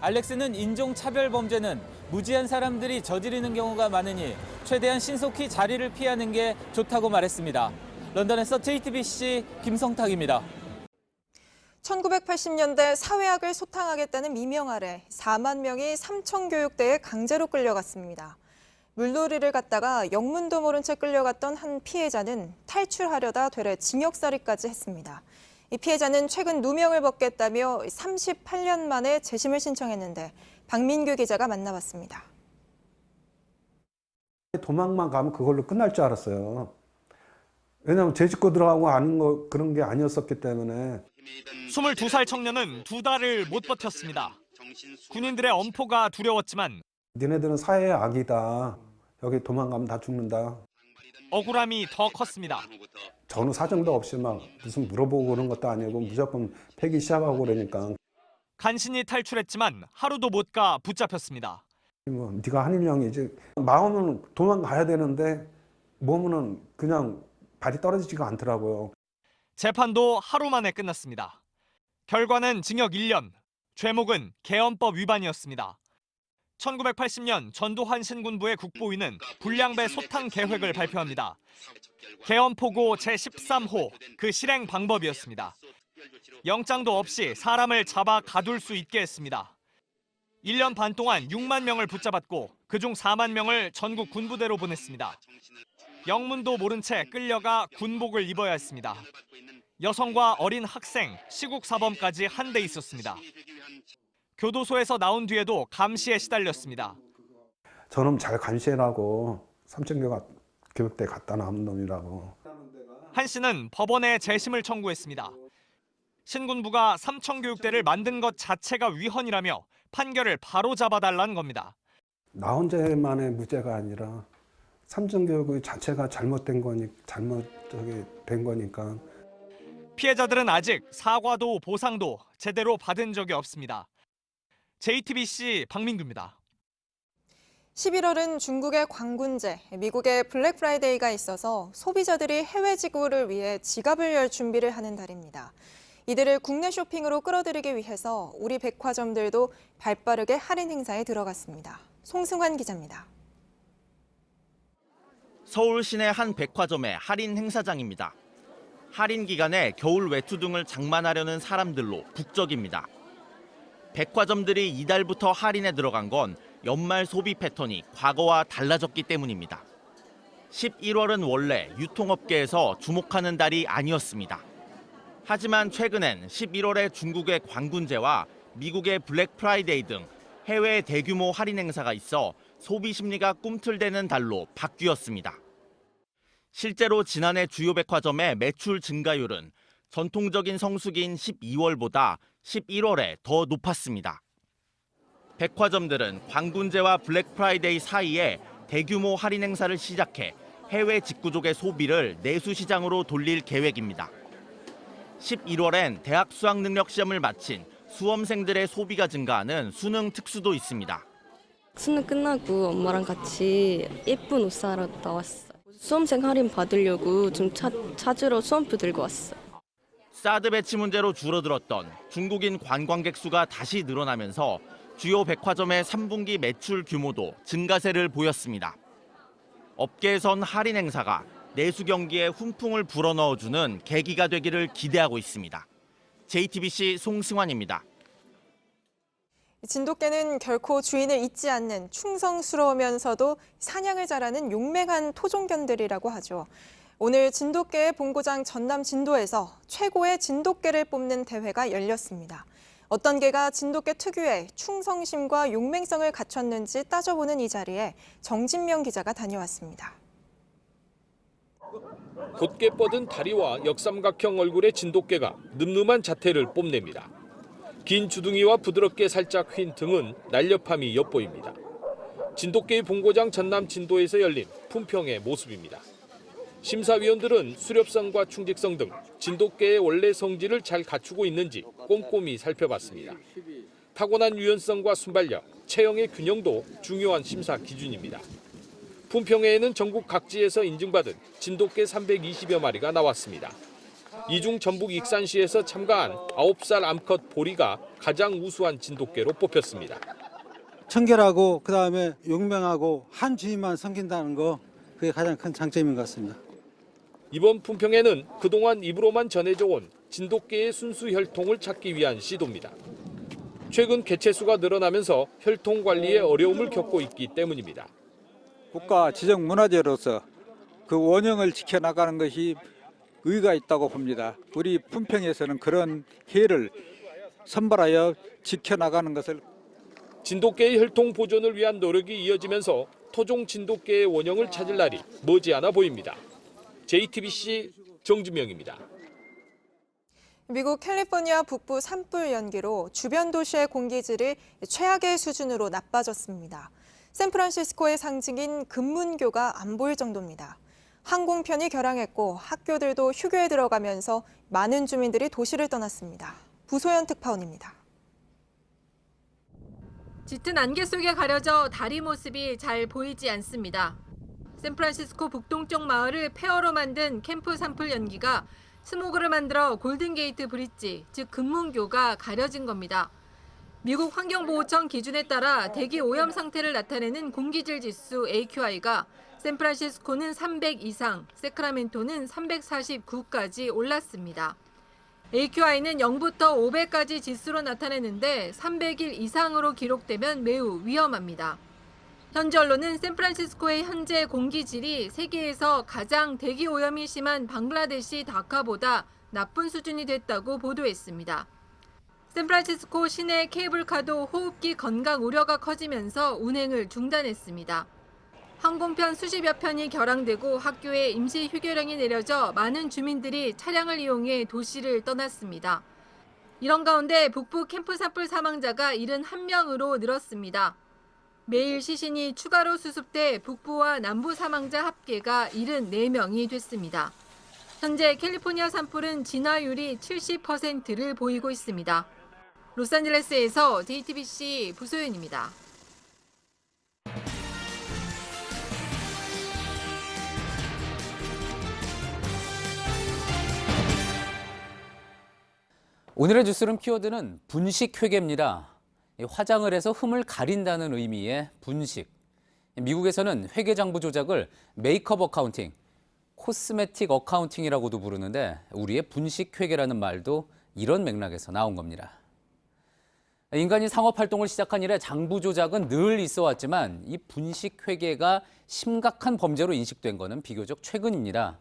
알렉스는 인종차별 범죄는 무지한 사람들이 저지르는 경우가 많으니 최대한 신속히 자리를 피하는 게 좋다고 말했습니다. 런던에서 JTBC 김성탁입니다. 1980년대 사회학을 소탕하겠다는 미명 아래 4만 명이 삼청교육대에 강제로 끌려갔습니다. 물놀이를 갔다가 영문도 모른 채 끌려갔던 한 피해자는 탈출하려다 되레 징역살이까지 했습니다. 이 피해자는 최근 누명을 벗겠다며 38년 만에 재심을 신청했는데 박민규 기자가 만나봤습니다. 도망만 가면 그걸로 끝날 줄 알았어요. 왜냐하면 죄 짓고 들어가고 하는 거 그런 게 아니었었기 때문에. 22살 청년은 2달을 못 버텼습니다. 군인들의 엄포가 두려웠지만 니네들은 사회의 악이다. 여기 도망가면 다 죽는다. 억울함이 더 컸습니다. 전후 사정도 없이 막 무슨 물어보고 그런 것도 아니고 무조건 패기 시작하고 그러니까. 간신히 탈출했지만 하루도 못 가 붙잡혔습니다. 뭐 네가 한일령이지. 마음은 도망가야 되는데 몸은 그냥 발이 떨어지지가 않더라고요. 재판도 하루 만에 끝났습니다. 결과는 징역 1년, 죄목은 개헌법 위반이었습니다. 1980년 전두환 신군부의 국보위는 불량배 소탕 계획을 발표합니다. 개헌포고 제13호 그 실행 방법이었습니다. 영장도 없이 사람을 잡아 가둘 수 있게 했습니다. 1년 반 동안 6만 명을 붙잡았고 그중 4만 명을 전국 군부대로 보냈습니다. 영문도 모른 채 끌려가 군복을 입어야 했습니다. 여성과 어린 학생, 시국 사범까지 한데 있었습니다. 교도소에서 나온 뒤에도 감시에 시달렸습니다. 저놈 잘 감시해라고 삼천교육대 갖다 놓은 놈이라고. 한 씨는 법원에 재심을 청구했습니다. 신군부가 삼천교육대를 만든 것 자체가 위헌이라며 판결을 바로 잡아달라는 겁니다. 나 혼자만의 무죄가 아니라 삼천교육의 자체가 잘못된 거니까. 피해자들은 아직 사과도 보상도 제대로 받은 적이 없습니다. JTBC 박민규입니다. 11월은 중국의 광군제, 미국의 블랙 프라이데이가 있어서 소비자들이 해외 지구를 위해 지갑을 열 준비를 하는 달입니다. 이들을 국내 쇼핑으로 끌어들이기 위해서 우리 백화점들도 발빠르게 할인 행사에 들어갔습니다. 송승환 기자입니다. 서울 시내 한 백화점의 할인 행사장입니다. 할인 기간에 겨울 외투 등을 장만하려는 사람들로 북적입니다. 백화점들이 이달부터 할인에 들어간 건 연말 소비 패턴이 과거와 달라졌기 때문입니다. 11월은 원래 유통업계에서 주목하는 달이 아니었습니다. 하지만 최근엔 11월에 중국의 광군제와 미국의 블랙 프라이데이 등 해외 대규모 할인 행사가 있어 소비 심리가 꿈틀대는 달로 바뀌었습니다. 실제로 지난해 주요 백화점의 매출 증가율은 전통적인 성수기인 12월보다 11월에 더 높았습니다. 백화점들은 광군제와 블랙 프라이데이 사이에 대규모 할인 행사를 시작해 해외 직구족의 소비를 내수 시장으로 돌릴 계획입니다. 11월엔 대학 수학 능력 시험을 마친 수험생들의 소비가 증가하는 수능 특수도 있습니다. 수능 끝나고 엄마랑 같이 예쁜 옷 사러 나왔어. 수험생 할인 받으려고 좀 찾으러 수험표 들고 왔어. 사드 배치 문제로 줄어들었던 중국인 관광객 수가 다시 늘어나면서 주요 백화점의 3분기 매출 규모도 증가세를 보였습니다. 업계에선 할인 행사가 내수 경기에 훈풍을 불어넣어주는 계기가 되기를 기대하고 있습니다. JTBC 송승환입니다. 진돗개는 결코 주인을 잊지 않는 충성스러우면서도 사냥을 잘하는 용맹한 토종견들이라고 하죠. 오늘 진돗개의 본고장 전남 진도에서 최고의 진돗개를 뽑는 대회가 열렸습니다. 어떤 개가 진돗개 특유의 충성심과 용맹성을 갖췄는지 따져보는 이 자리에 정진명 기자가 다녀왔습니다. 곧게 뻗은 다리와 역삼각형 얼굴의 진돗개가 늠름한 자태를 뽐냅니다. 긴 주둥이와 부드럽게 살짝 휜 등은 날렵함이 엿보입니다. 진돗개의 본고장 전남 진도에서 열린 품평의 모습입니다. 심사위원들은 수렵성과 충직성 등 진돗개의 원래 성질을 잘 갖추고 있는지 꼼꼼히 살펴봤습니다. 타고난 유연성과 순발력, 체형의 균형도 중요한 심사 기준입니다. 품평회에는 전국 각지에서 인증받은 진돗개 320여 마리가 나왔습니다. 이 중 전북 익산시에서 참가한 9살 암컷 보리가 가장 우수한 진돗개로 뽑혔습니다. 청결하고 그다음에 용맹하고 한 주인만 섬긴다는 거 그게 가장 큰 장점인 것 같습니다. 이번 품평회는 그동안 입으로만 전해져 온 진돗개의 순수 혈통을 찾기 위한 시도입니다. 최근 개체수가 늘어나면서 혈통 관리에 어려움을 겪고 있기 때문입니다. 국가 지정 문화재로서 그 원형을 지켜나가는 것이 의의가 있다고 봅니다. 우리 품평에서는 그런 기회를 선발하여 지켜나가는 것을 진돗개의 혈통 보존을 위한 노력이 이어지면서 토종 진돗개의 원형을 찾을 날이 머지않아 보입니다. JTBC 정주명입니다. 미국 캘리포니아 북부 산불 연기로 주변 도시의 공기질이 최악의 수준으로 나빠졌습니다. 샌프란시스코의 상징인 금문교가 안 보일 정도입니다. 항공편이 결항했고 학교들도 휴교에 들어가면서 많은 주민들이 도시를 떠났습니다. 부소연 특파원입니다. 짙은 안개 속에 가려져 다리 모습이 잘 보이지 않습니다. 샌프란시스코 북동쪽 마을을 폐허로 만든 캠프 산불 연기가 스모그를 만들어 골든게이트 브릿지, 즉 금문교가 가려진 겁니다. 미국 환경보호청 기준에 따라 대기 오염 상태를 나타내는 공기질 지수 AQI가 샌프란시스코는 300 이상, 세크라멘토는 349까지 올랐습니다. AQI는 0부터 500까지 지수로 나타내는데 300일 이상으로 기록되면 매우 위험합니다. 현지 언론은 샌프란시스코의 현재 공기질이 세계에서 가장 대기 오염이 심한 방글라데시 다카보다 나쁜 수준이 됐다고 보도했습니다. 샌프란시스코 시내 케이블카도 호흡기 건강 우려가 커지면서 운행을 중단했습니다. 항공편 수십여 편이 결항되고 학교에 임시 휴교령이 내려져 많은 주민들이 차량을 이용해 도시를 떠났습니다. 이런 가운데 북부 캠프 산불 사망자가 71명으로 늘었습니다. 매일 시신이 추가로 수습돼 북부와 남부 사망자 합계가 74명이 됐습니다. 현재 캘리포니아 산불은 진화율이 70%를 보이고 있습니다. 로스앤젤레스에서 JTBC 부소연입니다. 오늘의 뉴스룸 키워드는 분식회계입니다. 화장을 해서 흠을 가린다는 의미의 분식. 미국에서는 회계장부 조작을 메이크업 어카운팅, 코스메틱 어카운팅이라고도 부르는데 우리의 분식회계라는 말도 이런 맥락에서 나온 겁니다. 인간이 상업활동을 시작한 이래 장부 조작은 늘 있어 왔지만 이 분식회계가 심각한 범죄로 인식된 것은 비교적 최근입니다.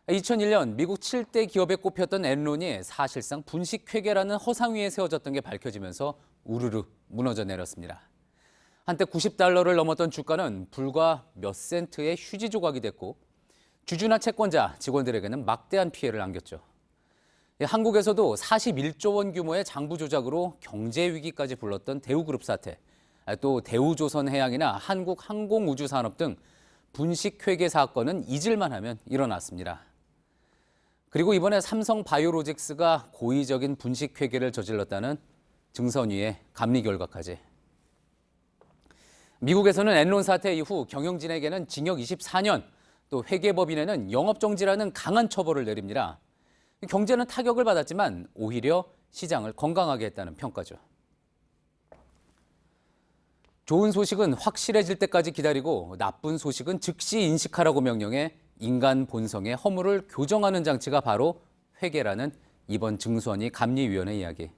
2001년 미국 7대 기업에 꼽혔던 엔론이 사실상 분식회계라는 허상 위에 세워졌던 게 밝혀지면서 우르르 무너져 내렸습니다. 한때 $90를 넘었던 주가는 불과 몇 센트의 휴지 조각이 됐고 주주나 채권자, 직원들에게는 막대한 피해를 안겼죠. 한국에서도 41조 원 규모의 장부 조작으로 경제 위기까지 불렀던 대우그룹 사태, 또 대우조선해양이나 한국항공우주산업 등 분식회계 사건은 잊을만 하면 일어났습니다. 그리고 이번에 삼성바이오로직스가 고의적인 분식회계를 저질렀다는 증선위의 감리 결과까지. 미국에서는 엔론 사태 이후 경영진에게는 징역 24년, 또 회계법인에는 영업정지라는 강한 처벌을 내립니다. 경제는 타격을 받았지만 오히려 시장을 건강하게 했다는 평가죠. 좋은 소식은 확실해질 때까지 기다리고 나쁜 소식은 즉시 인식하라고 명령해 인간 본성의 허물을 교정하는 장치가 바로 회계라는 이번 증선위 감리위원회 이야기.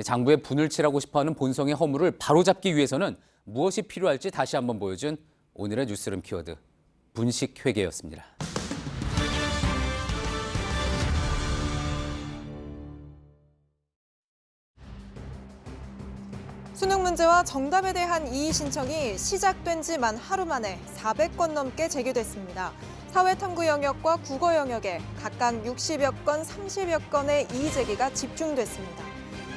장부에 분을 칠하고 싶어하는 본성의 허물을 바로잡기 위해서는 무엇이 필요할지 다시 한번 보여준 오늘의 뉴스룸 키워드, 분식회계였습니다. 수능 문제와 정답에 대한 이의 신청이 시작된 지 만 하루 만에 400건 넘게 제기됐습니다. 사회탐구 영역과 국어 영역에 각각 60여 건, 30여 건의 이의 제기가 집중됐습니다.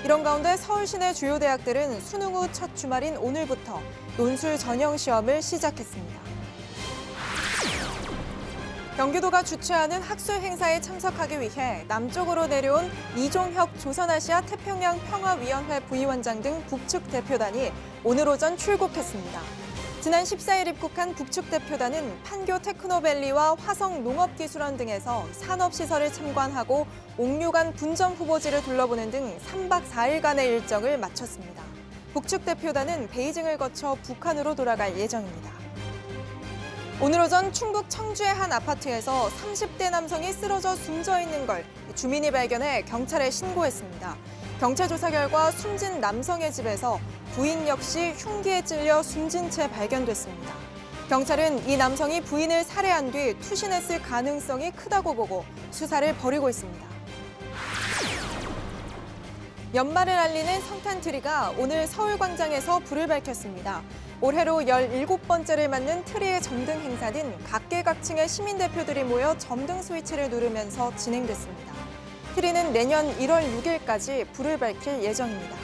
이런 가운데 서울 시내 주요 대학들은 수능 후 첫 주말인 오늘부터 논술 전형 시험을 시작했습니다. 경기도가 주최하는 학술 행사에 참석하기 위해 남쪽으로 내려온 이종혁 조선아시아 태평양 평화위원회 부위원장 등 북측 대표단이 오늘 오전 출국했습니다. 지난 14일 입국한 북측 대표단은 판교 테크노밸리와 화성 농업기술원 등에서 산업시설을 참관하고 옥류관 분점 후보지를 둘러보는 등 3박 4일간의 일정을 마쳤습니다. 북측 대표단은 베이징을 거쳐 북한으로 돌아갈 예정입니다. 오늘 오전 충북 청주의 한 아파트에서 30대 남성이 쓰러져 숨져 있는 걸 주민이 발견해 경찰에 신고했습니다. 경찰 조사 결과 숨진 남성의 집에서 부인 역시 흉기에 찔려 숨진 채 발견됐습니다. 경찰은 이 남성이 부인을 살해한 뒤 투신했을 가능성이 크다고 보고 수사를 벌이고 있습니다. 연말을 알리는 성탄트리가 오늘 서울광장에서 불을 밝혔습니다. 올해로 17번째를 맞는 트리의 점등 행사는 각계각층의 시민대표들이 모여 점등 스위치를 누르면서 진행됐습니다. 트리는 내년 1월 6일까지 불을 밝힐 예정입니다.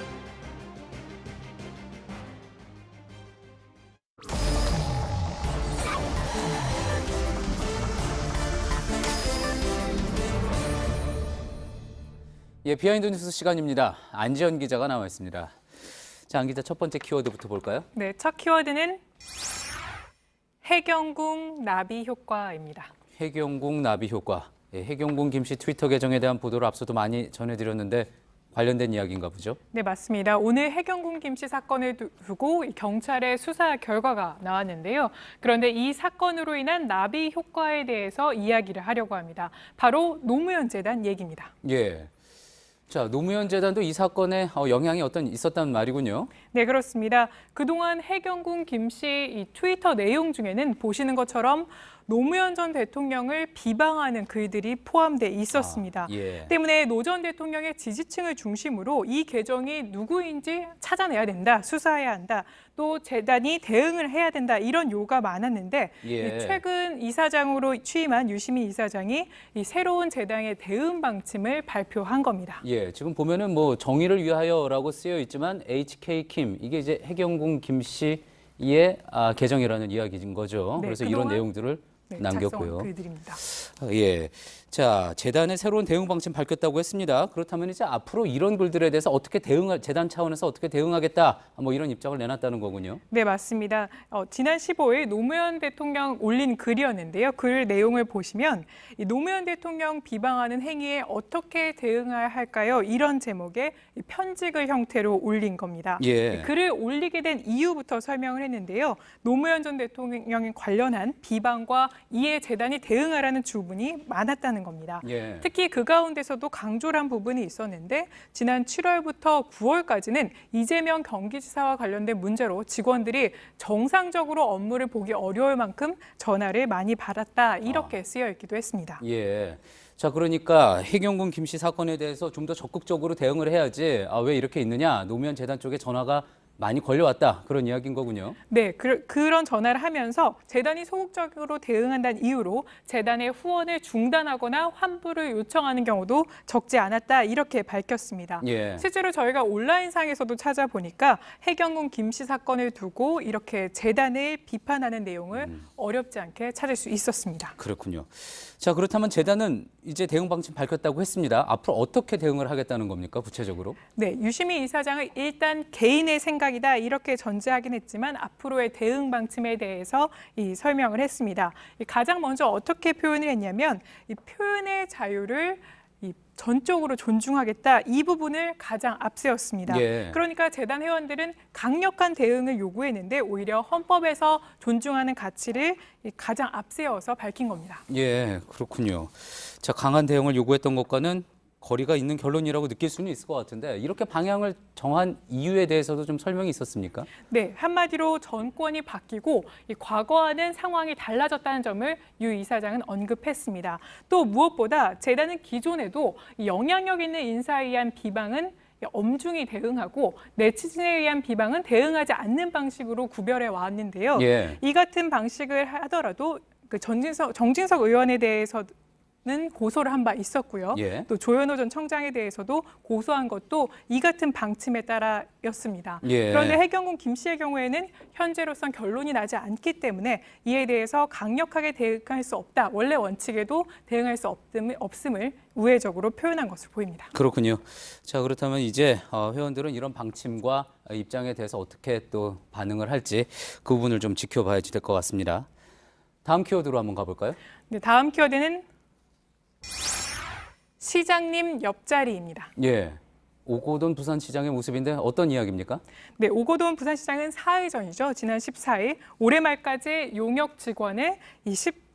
예, 비하인드 뉴스 시간입니다. 안지연 기자가 나와 있습니다. 자, 안 기자 첫 번째 키워드부터 볼까요? 네, 첫 키워드는 해경궁 나비 효과입니다. 해경궁 나비 효과. 예, 해경궁 김 씨 트위터 계정에 대한 보도를 앞서도 많이 전해드렸는데 관련된 이야기인가 보죠? 네, 맞습니다. 오늘 해경궁 김 씨 사건을 두고 경찰의 수사 결과가 나왔는데요. 그런데 이 사건으로 인한 나비 효과에 대해서 이야기를 하려고 합니다. 바로 노무현 재단 얘기입니다. 예. 자, 노무현 재단도 이 사건에 영향이 있었다는 말이군요. 네, 그렇습니다. 그동안 해경궁 김 씨 이 트위터 내용 중에는 보시는 것처럼 노무현 전 대통령을 비방하는 글들이 포함돼 있었습니다. 예. 때문에 노 전 대통령의 지지층을 중심으로 이 계정이 누구인지 찾아내야 된다, 수사해야 한다, 또 재단이 대응을 해야 된다 이런 요구가 많았는데 예. 최근 이사장으로 취임한 유시민 이사장이 이 새로운 재단의 대응 방침을 발표한 겁니다. 예, 지금 보면은 뭐 정의를 위하여라고 쓰여 있지만 HK 킴 이게 이제 해경궁 김 씨의 계정이라는 이야기인 거죠. 네, 그래서 이런 내용들을 남겼고요. 작성한 글들입니다. 예. 자, 재단의 새로운 대응 방침 밝혔다고 했습니다. 그렇다면 이제 앞으로 이런 글들에 대해서 재단 차원에서 어떻게 대응하겠다, 뭐 이런 입장을 내놨다는 거군요. 네, 맞습니다. 지난 15일 노무현 대통령 올린 글이었는데요. 글 내용을 보시면 이 노무현 대통령 비방하는 행위에 어떻게 대응해야 할까요? 이런 제목의 편지글 형태로 올린 겁니다. 예. 글을 올리게 된 이유부터 설명을 했는데요. 노무현 전 대통령에 관련한 비방과 이에 재단이 대응하라는 주문이 많았다는 겁니다. 예. 특히 그 가운데서도 강조를 한 부분이 있었는데 지난 7월부터 9월까지는 이재명 경기지사와 관련된 문제로 직원들이 정상적으로 업무를 보기 어려울 만큼 전화를 많이 받았다 이렇게 쓰여 있기도 했습니다. 예. 자, 그러니까 해경궁 김 씨 사건에 대해서 좀 더 적극적으로 대응을 해야지 왜 이렇게 있느냐, 노무현 재단 쪽에 전화가 많이 걸려왔다, 그런 이야기인 거군요. 네, 그런 전화를 하면서 재단이 소극적으로 대응한다는 이유로 재단의 후원을 중단하거나 환불을 요청하는 경우도 적지 않았다 이렇게 밝혔습니다. 예. 실제로 저희가 온라인상에서도 찾아보니까 해경궁 김 씨 사건을 두고 이렇게 재단을 비판하는 내용을 어렵지 않게 찾을 수 있었습니다. 그렇군요. 자, 그렇다면 재단은 이제 대응 방침 밝혔다고 했습니다. 앞으로 어떻게 대응을 하겠다는 겁니까, 구체적으로? 네, 유시민 이사장은 일단 개인의 생각이다 이렇게 전제하긴 했지만 앞으로의 대응 방침에 대해서 설명을 했습니다. 가장 먼저 어떻게 표현을 했냐면 이 표현의 자유를 전적으로 존중하겠다 이 부분을 가장 앞세웠습니다. 예. 그러니까 재단 회원들은 강력한 대응을 요구했는데 오히려 헌법에서 존중하는 가치를 가장 앞세워서 밝힌 겁니다. 예, 그렇군요. 자, 강한 대응을 요구했던 것과는 거리가 있는 결론이라고 느낄 수는 있을 것 같은데 이렇게 방향을 정한 이유에 대해서도 좀 설명이 있었습니까? 네, 한마디로 정권이 바뀌고 과거와는 상황이 달라졌다는 점을 유 이사장은 언급했습니다. 또 무엇보다 재단은 기존에도 영향력 있는 인사에 의한 비방은 엄중히 대응하고 내치진에 의한 비방은 대응하지 않는 방식으로 구별해 왔는데요. 예. 이 같은 방식을 하더라도 정진석 의원에 대해서 는 고소를 한 바 있었고요. 예. 또 조현호 전 청장에 대해서도 고소한 것도 이 같은 방침에 따라였습니다. 예. 그런데 해경궁 김 씨의 경우에는 현재로선 결론이 나지 않기 때문에 이에 대해서 강력하게 대응할 수 없다. 원래 원칙에도 대응할 수 없음을 우회적으로 표현한 것으로 보입니다. 그렇군요. 자, 그렇다면 이제 회원들은 이런 방침과 입장에 대해서 어떻게 또 반응을 할지 그 부분을 좀 지켜봐야지 될 것 같습니다. 다음 키워드로 한번 가볼까요? 네, 다음 키워드는 시장님 옆자리입니다. 예. 오고돈 부산시장의 모습인데 어떤 이야기입니까? 네, 오고돈 부산시장은 사흘 전이죠. 지난 14일 올해 말까지 용역 직원의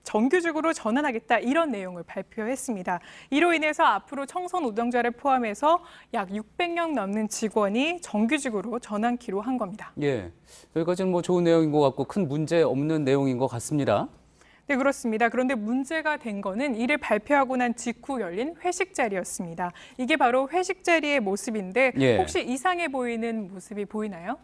정규직으로 전환하겠다 이런 내용을 발표했습니다. 이로 인해서 앞으로 청소 노동자를 포함해서 약 600명 넘는 직원이 정규직으로 전환키로 한 겁니다. 예, 여기까지는 뭐 좋은 내용인 것 같고 큰 문제 없는 내용인 것 같습니다. 네, 그렇습니다. 그런데 문제가 된 거는 이를 발표하고 난 직후 열린 회식 자리였습니다. 이게 바로 회식 자리의 모습인데 예. 혹시 이상해 보이는 모습이 보이나요?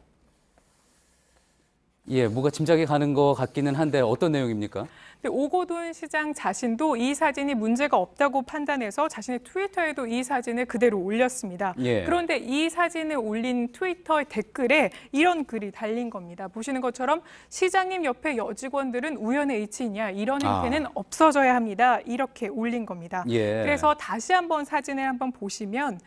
예, 뭐가 짐작이 가는 것 같기는 한데 어떤 내용입니까? 네, 오거돈 시장 자신도 이 사진이 문제가 없다고 판단해서 자신의 트위터에도 이 사진을 그대로 올렸습니다. 예. 그런데 이 사진을 올린 트위터 댓글에 이런 글이 달린 겁니다. 보시는 것처럼 시장님 옆에 여직원들은 우연의 이치이냐 이런 행태는 없어져야 합니다. 이렇게 올린 겁니다. 예. 그래서 다시 한번 사진을 한번 보시면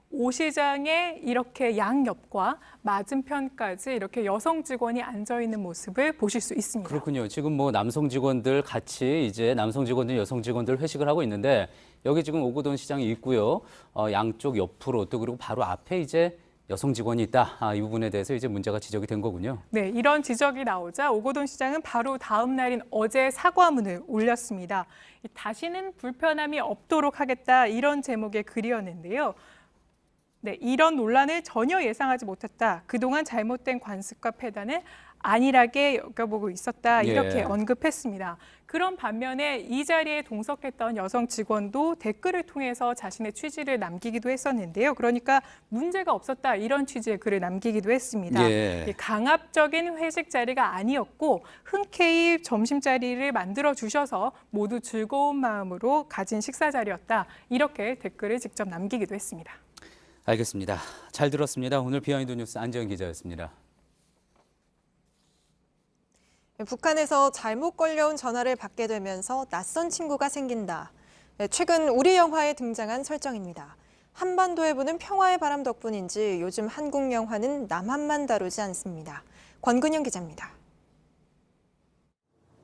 오 시장의 이렇게 양옆과 맞은편까지 이렇게 여성 직원이 앉아 있는 모습을 보실 수 있습니다. 그렇군요. 지금 뭐 남성 직원들 같이 이제 남성 직원들, 여성 직원들 회식을 하고 있는데 여기 지금 오거돈 시장이 있고요. 양쪽 옆으로 또 그리고 바로 앞에 이제 여성 직원이 있다. 이 부분에 대해서 이제 문제가 지적이 된 거군요. 네, 이런 지적이 나오자 오거돈 시장은 바로 다음 날인 어제 사과문을 올렸습니다. 다시는 불편함이 없도록 하겠다 이런 제목의 글이었는데요. 네, 이런 논란을 전혀 예상하지 못했다. 그동안 잘못된 관습과 패단을 안일하게 여겨보고 있었다. 이렇게 예. 언급했습니다. 그런 반면에 이 자리에 동석했던 여성 직원도 댓글을 통해서 자신의 취지를 남기기도 했었는데요. 그러니까 문제가 없었다. 이런 취지의 글을 남기기도 했습니다. 예. 강압적인 회식 자리가 아니었고 흔쾌히 점심 자리를 만들어 주셔서 모두 즐거운 마음으로 가진 식사 자리였다. 이렇게 댓글을 직접 남기기도 했습니다. 알겠습니다. 잘 들었습니다. 오늘 비하인드 뉴스 안재현 기자였습니다. 북한에서 잘못 걸려온 전화를 받게 되면서 낯선 친구가 생긴다. 최근 우리 영화에 등장한 설정입니다. 한반도에 부는 평화의 바람 덕분인지 요즘 한국 영화는 남한만 다루지 않습니다. 권근영 기자입니다.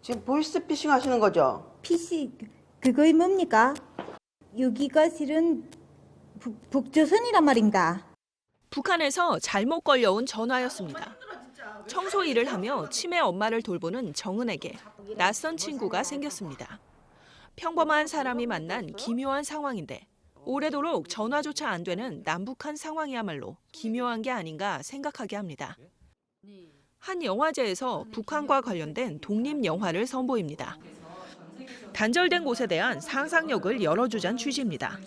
지금 보이스피싱 하시는 거죠? 피싱, 그거이 뭡니까? 여기가 실은 북조선이란 말입니다. 북한에서 잘못 걸려온 전화였습니다. 청소 일을 하며 치매 엄마를 돌보는 정은에게 낯선 친구가 생겼습니다. 평범한 사람이 만난 기묘한 상황인데 오래도록 전화조차 안 되는 남북한 상황이야말로 기묘한 게 아닌가 생각하게 합니다. 한 영화제에서 북한과 관련된 독립 영화를 선보입니다. 단절된 곳에 대한 상상력을 열어주자는 취지입니다.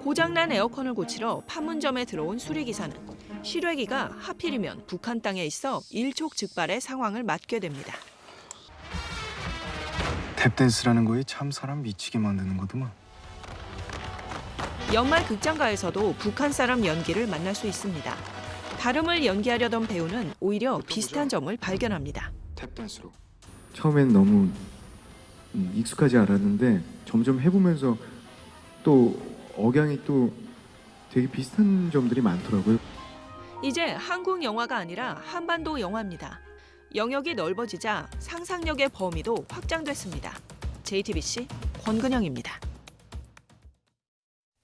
고장난 에어컨을 고치러 판문점에 들어온 수리기사는 실외기가 하필이면 북한 땅에 있어 일촉즉발의 상황을 맞게 됩니다. 탭댄스라는 거에 참 사람 미치게 만드는 거더만. 연말 극장가에서도 북한 사람 연기를 만날 수 있습니다. 다름을 연기하려던 배우는 오히려 비슷한 점을 발견합니다. 탭댄스로. 처음엔 너무 익숙하지 않았는데 점점 해보면서 또 억양이 또 되게 비슷한 점들이 많더라고요. 이제 한국 영화가 아니라 한반도 영화입니다. 영역이 넓어지자 상상력의 범위도 확장됐습니다. JTBC 권근영입니다.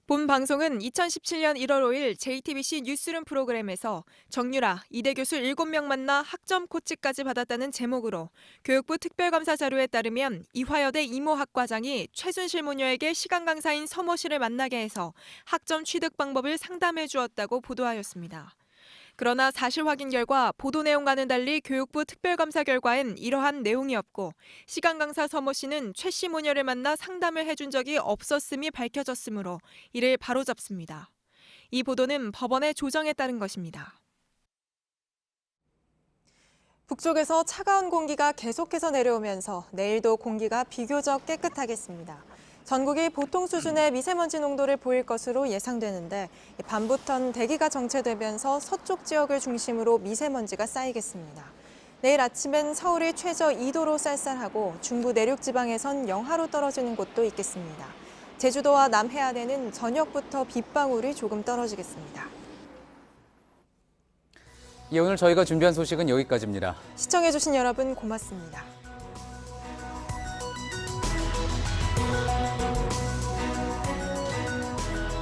본 방송은 2017년 1월 5일 JTBC 뉴스룸 프로그램에서 정유라, 이대 교수 7명 만나 학점 코치까지 받았다는 제목으로 교육부 특별감사 자료에 따르면 이화여대 이모학과장이 최순실 모녀에게 시간 강사인 서모 씨를 만나게 해서 학점 취득 방법을 상담해 주었다고 보도하였습니다. 그러나 사실 확인 결과 보도 내용과는 달리 교육부 특별감사 결과엔 이러한 내용이 없고 시간 강사 서모 씨는 최 씨 모녀를 만나 상담을 해준 적이 없었음이 밝혀졌으므로 이를 바로잡습니다. 이 보도는 법원의 조정에 따른 것입니다. 북쪽에서 차가운 공기가 계속해서 내려오면서 내일도 공기가 비교적 깨끗하겠습니다. 전국이 보통 수준의 미세먼지 농도를 보일 것으로 예상되는데 밤부턴 대기가 정체되면서 서쪽 지역을 중심으로 미세먼지가 쌓이겠습니다. 내일 아침엔 서울이 최저 2도로 쌀쌀하고 중부 내륙 지방에선 영하로 떨어지는 곳도 있겠습니다. 제주도와 남해안에는 저녁부터 빗방울이 조금 떨어지겠습니다. 예, 오늘 저희가 준비한 소식은 여기까지입니다. 시청해주신 여러분 고맙습니다.